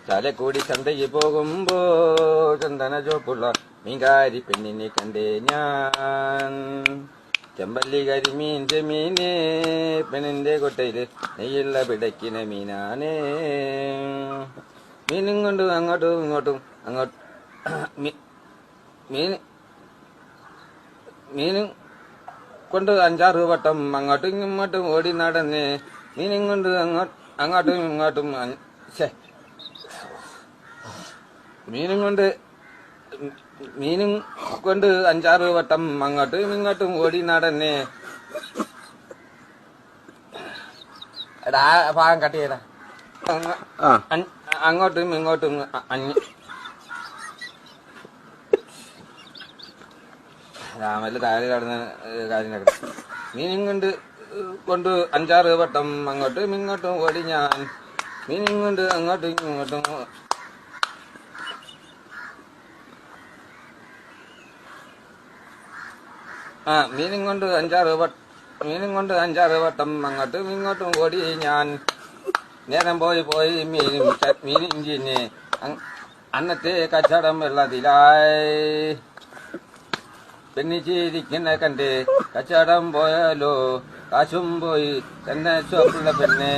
ചാലക്കുടി ചന്തയിൽ പോകുമ്പോ ചന്ദന ചോപ്പുള്ള മീൻകാരി പെണ്ണിനെ കണ്ടേ ഞാൻ. ചെമ്പല്ലി കരിമീൻ ചെമീനെ പെണ്ണിന്റെ കൊട്ടയില് നെയ്യുള്ള പിടയ്ക്കുന്ന മീനാണേ. മീനും കൊണ്ട് അങ്ങോട്ടും ഇങ്ങോട്ടും മീനും കൊണ്ട് 5-6 വട്ടം അങ്ങോട്ടും ഇങ്ങോട്ടും ഓടി നടന്നേ. മീനും കൊണ്ട് അങ്ങോട്ടും ഇങ്ങോട്ടും മീനും കൊണ്ട് 5-6 വട്ടം അങ്ങോട്ടും ഇങ്ങോട്ടും ഓടി നടന്നേ. എടാ ഭാഗം കട്ട് ചെയ്താ. അങ്ങോട്ടും ഇങ്ങോട്ടും രാമല്ല താഴെ കടന്ന കാര്യം നടക്കും. മീനും കൊണ്ട് 5-6 വട്ടം അങ്ങോട്ടും ഇങ്ങോട്ടും ഓടി ഞാൻ. മീനും കൊണ്ട് അങ്ങോട്ടും ഇങ്ങോട്ടും മീനും കൊണ്ട് 5-6 വട്ടം അങ്ങോട്ടും ഇങ്ങോട്ടും ഓടി ഞാൻ. നേരം പോയി മീനും ചിന്നെ അന്നത്തെ കച്ചവടം വെള്ളത്തിലായി. പെണ്ണിച്ചിരിക്കുന്ന കണ്ട് കച്ചവടം പോയാലോ കാശും പോയി തന്നെ ചോപ്പുള്ള പെണ്ണെ.